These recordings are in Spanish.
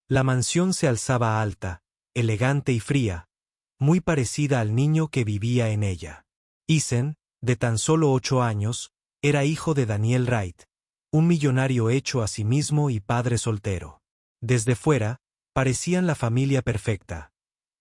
La mansión se alzaba alta, elegante y fría, muy parecida al niño que vivía en ella. Eason, de tan solo 8 años, era hijo de Daniel Wright, un millonario hecho a sí mismo y padre soltero. Desde fuera, parecían la familia perfecta.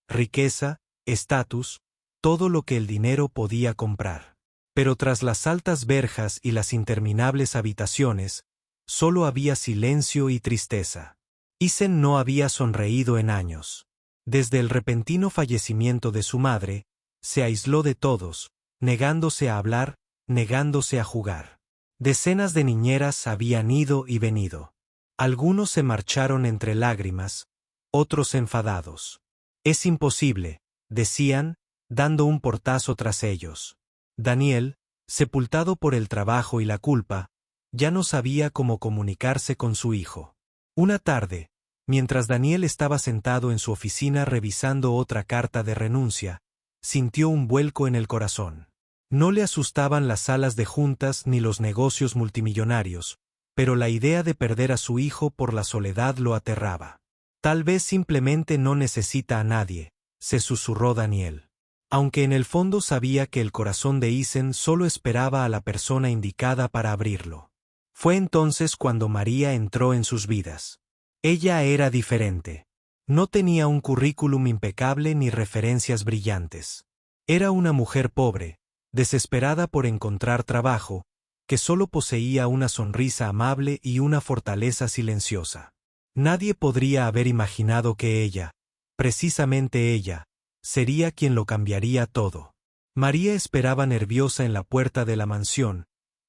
Riqueza, estatus, todo lo que el dinero podía comprar. Pero tras las altas verjas y las interminables habitaciones, solo había silencio y tristeza. Eason no había sonreído en años. Desde el repentino fallecimiento de su madre, se aisló de todos, negándose a hablar, negándose a jugar. Decenas de niñeras habían ido y venido. Algunos se marcharon entre lágrimas, otros enfadados. Es imposible, decían, dando un portazo tras ellos. Daniel, sepultado por el trabajo y la culpa, ya no sabía cómo comunicarse con su hijo. Una tarde, mientras Daniel estaba sentado en su oficina revisando otra carta de renuncia, sintió un vuelco en el corazón. No le asustaban las salas de juntas ni los negocios multimillonarios, pero la idea de perder a su hijo por la soledad lo aterraba. Tal vez simplemente no necesita a nadie, se susurró Daniel. Aunque en el fondo sabía que el corazón de Eason solo esperaba a la persona indicada para abrirlo. Fue entonces cuando María entró en sus vidas. Ella era diferente. No tenía un currículum impecable ni referencias brillantes. Era una mujer pobre, desesperada por encontrar trabajo, que solo poseía una sonrisa amable y una fortaleza silenciosa. Nadie podría haber imaginado que ella, precisamente ella, sería quien lo cambiaría todo. María esperaba nerviosa en la puerta de la mansión,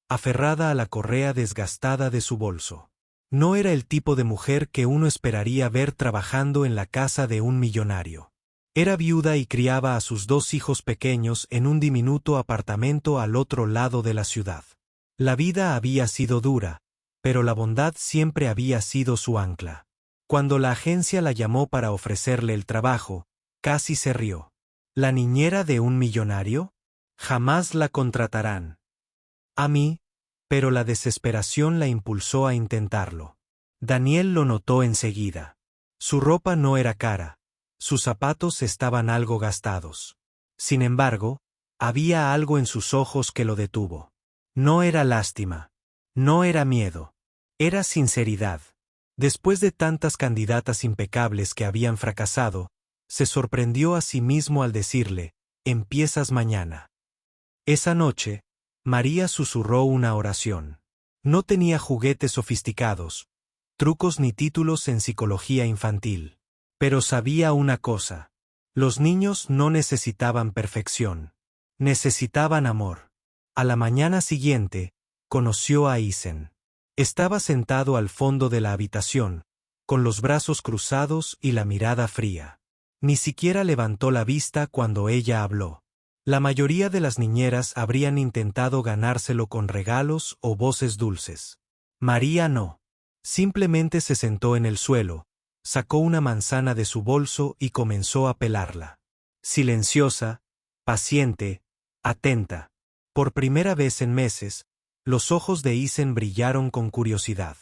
aferrada a la correa desgastada de su bolso. No era el tipo de mujer que uno esperaría ver trabajando en la casa de un millonario. Era viuda y criaba a sus 2 hijos pequeños en un diminuto apartamento al otro lado de la ciudad. La vida había sido dura, pero la bondad siempre había sido su ancla. Cuando la agencia la llamó para ofrecerle el trabajo, casi se rió. ¿La niñera de un millonario? Jamás la contratarán. A mí, pero la desesperación la impulsó a intentarlo. Daniel lo notó enseguida. Su ropa no era cara, sus zapatos estaban algo gastados. Sin embargo, había algo en sus ojos que lo detuvo. No era lástima, no era miedo, era sinceridad. Después de tantas candidatas impecables que habían fracasado, se sorprendió a sí mismo al decirle, «Empiezas mañana». Esa noche, María susurró una oración. No tenía juguetes sofisticados, trucos ni títulos en psicología infantil. Pero sabía una cosa. Los niños no necesitaban perfección. Necesitaban amor. A la mañana siguiente, conoció a Eason. Estaba sentado al fondo de la habitación, con los brazos cruzados y la mirada fría. Ni siquiera levantó la vista cuando ella habló. La mayoría de las niñeras habrían intentado ganárselo con regalos o voces dulces. María no. Simplemente se sentó en el suelo, sacó una manzana de su bolso y comenzó a pelarla. Silenciosa, paciente, atenta. Por primera vez en meses, los ojos de Eason brillaron con curiosidad.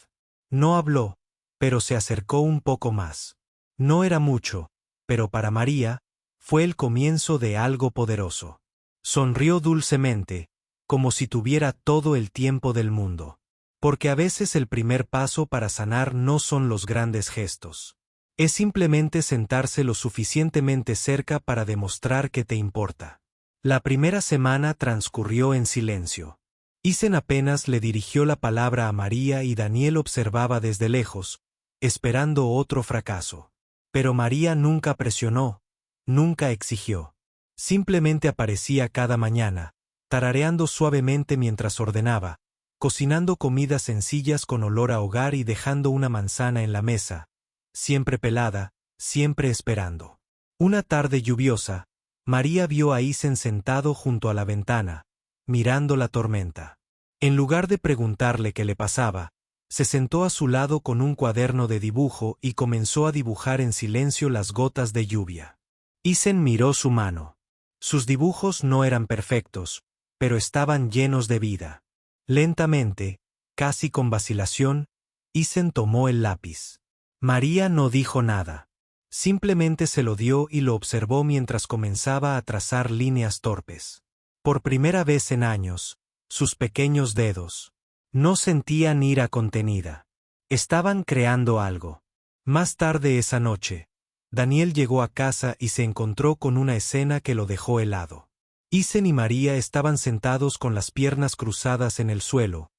No habló, pero se acercó un poco más. No era mucho, pero para María, fue el comienzo de algo poderoso. Sonrió dulcemente, como si tuviera todo el tiempo del mundo. Porque a veces el primer paso para sanar no son los grandes gestos. Es simplemente sentarse lo suficientemente cerca para demostrar que te importa. La primera semana transcurrió en silencio. Eason apenas le dirigió la palabra a María y Daniel observaba desde lejos, esperando otro fracaso. Pero María nunca presionó, nunca exigió. Simplemente aparecía cada mañana, tarareando suavemente mientras ordenaba, cocinando comidas sencillas con olor a hogar y dejando una manzana en la mesa, siempre pelada, siempre esperando. Una tarde lluviosa, María vio a Eason sentado junto a la ventana, mirando la tormenta. En lugar de preguntarle qué le pasaba, se sentó a su lado con un cuaderno de dibujo y comenzó a dibujar en silencio las gotas de lluvia. Eason miró su mano. Sus dibujos no eran perfectos, pero estaban llenos de vida. Lentamente, casi con vacilación, Eason tomó el lápiz. María no dijo nada. Simplemente se lo dio y lo observó mientras comenzaba a trazar líneas torpes. Por primera vez en años, sus pequeños dedos no sentían ira contenida. Estaban creando algo. Más tarde esa noche, Daniel llegó a casa y se encontró con una escena que lo dejó helado. Isen y María estaban sentados con las piernas cruzadas en el suelo,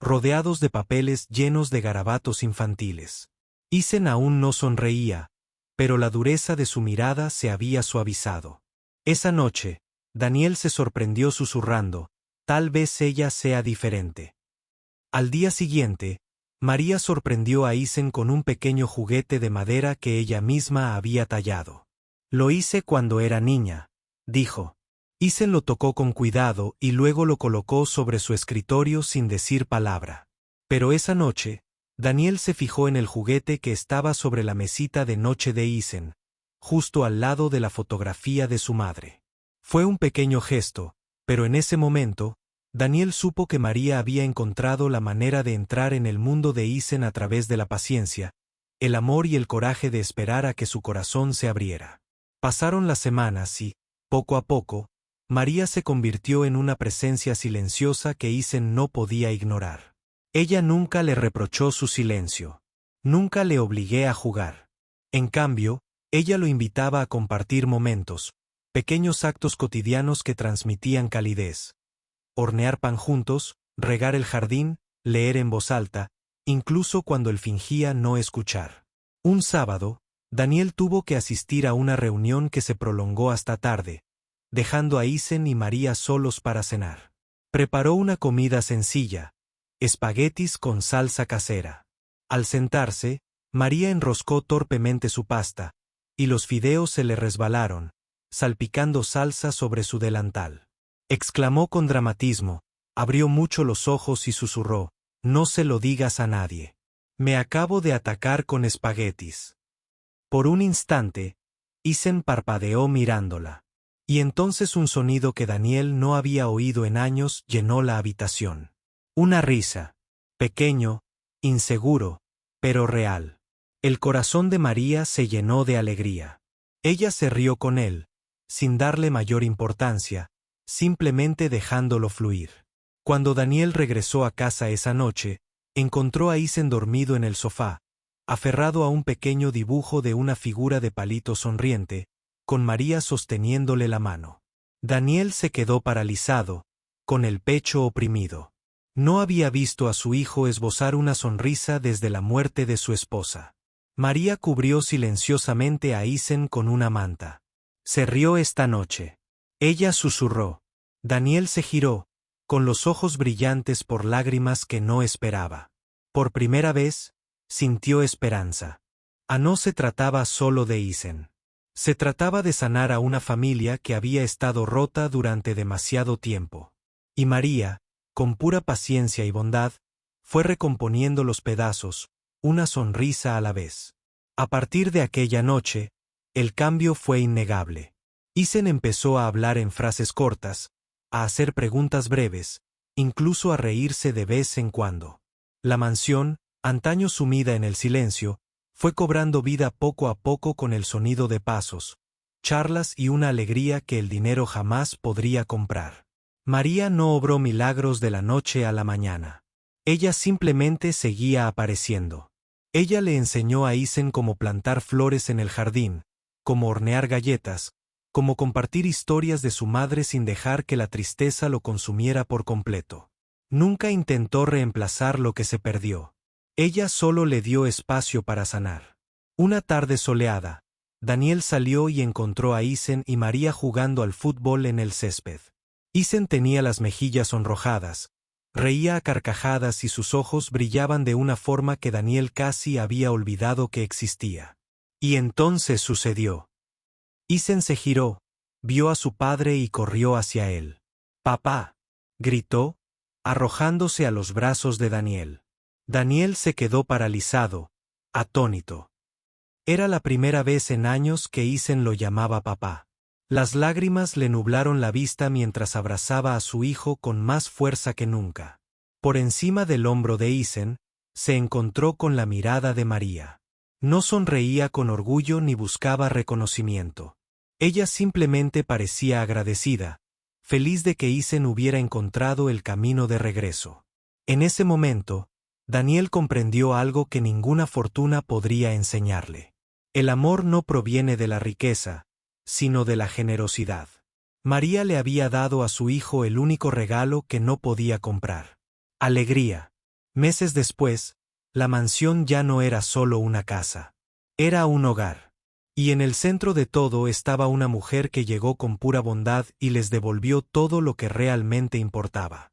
rodeados de papeles llenos de garabatos infantiles. Isen aún no sonreía, pero la dureza de su mirada se había suavizado. Esa noche, Daniel se sorprendió susurrando, tal vez ella sea diferente. Al día siguiente, María sorprendió a Isen con un pequeño juguete de madera que ella misma había tallado. Lo hice cuando era niña, dijo. Isen lo tocó con cuidado y luego lo colocó sobre su escritorio sin decir palabra. Pero esa noche, Daniel se fijó en el juguete que estaba sobre la mesita de noche de Isen, justo al lado de la fotografía de su madre. Fue un pequeño gesto, pero en ese momento, Daniel supo que María había encontrado la manera de entrar en el mundo de Isen a través de la paciencia, el amor y el coraje de esperar a que su corazón se abriera. Pasaron las semanas y, poco a poco, María se convirtió en una presencia silenciosa que Isen no podía ignorar. Ella nunca le reprochó su silencio. Nunca le obligué a jugar. En cambio, ella lo invitaba a compartir momentos, pequeños actos cotidianos que transmitían calidez. Hornear pan juntos, regar el jardín, leer en voz alta, incluso cuando él fingía no escuchar. Un sábado, Daniel tuvo que asistir a una reunión que se prolongó hasta tarde, dejando a Isen y María solos para cenar. Preparó una comida sencilla, espaguetis con salsa casera. Al sentarse, María enroscó torpemente su pasta, y los fideos se le resbalaron, salpicando salsa sobre su delantal. Exclamó con dramatismo, abrió mucho los ojos y susurró, «No se lo digas a nadie. Me acabo de atacar con espaguetis». Por un instante, Isen parpadeó mirándola. Y entonces un sonido que Daniel no había oído en años llenó la habitación. Una risa. Pequeño, inseguro, pero real. El corazón de María se llenó de alegría. Ella se rió con él, sin darle mayor importancia, simplemente dejándolo fluir. Cuando Daniel regresó a casa esa noche, encontró a Isen dormido en el sofá, aferrado a un pequeño dibujo de una figura de palito sonriente, con María sosteniéndole la mano. Daniel se quedó paralizado, con el pecho oprimido. No había visto a su hijo esbozar una sonrisa desde la muerte de su esposa. María cubrió silenciosamente a Isen con una manta. Se rió esta noche. Ella susurró. Daniel se giró, con los ojos brillantes por lágrimas que no esperaba. Por primera vez, sintió esperanza. No se trataba solo de Isen. Se trataba de sanar a una familia que había estado rota durante demasiado tiempo. Y María, con pura paciencia y bondad, fue recomponiendo los pedazos, una sonrisa a la vez. A partir de aquella noche, el cambio fue innegable. Isen empezó a hablar en frases cortas, a hacer preguntas breves, incluso a reírse de vez en cuando. La mansión, antaño sumida en el silencio, fue cobrando vida poco a poco con el sonido de pasos, charlas y una alegría que el dinero jamás podría comprar. María no obró milagros de la noche a la mañana. Ella simplemente seguía apareciendo. Ella le enseñó a Isen cómo plantar flores en el jardín, cómo hornear galletas, cómo compartir historias de su madre sin dejar que la tristeza lo consumiera por completo. Nunca intentó reemplazar lo que se perdió. Ella solo le dio espacio para sanar. Una tarde soleada, Daniel salió y encontró a Isen y María jugando al fútbol en el césped. Isen tenía las mejillas sonrojadas, reía a carcajadas y sus ojos brillaban de una forma que Daniel casi había olvidado que existía. Y entonces sucedió. Isen se giró, vio a su padre y corrió hacia él. «¡Papá!», gritó, arrojándose a los brazos de Daniel. Daniel se quedó paralizado, atónito. Era la primera vez en años que Isen lo llamaba papá. Las lágrimas le nublaron la vista mientras abrazaba a su hijo con más fuerza que nunca. Por encima del hombro de Isen, se encontró con la mirada de María. No sonreía con orgullo ni buscaba reconocimiento. Ella simplemente parecía agradecida, feliz de que Isen hubiera encontrado el camino de regreso. En ese momento, Daniel comprendió algo que ninguna fortuna podría enseñarle. El amor no proviene de la riqueza, sino de la generosidad. María le había dado a su hijo el único regalo que no podía comprar: alegría. Meses después, la mansión ya no era solo una casa. Era un hogar. Y en el centro de todo estaba una mujer que llegó con pura bondad y les devolvió todo lo que realmente importaba.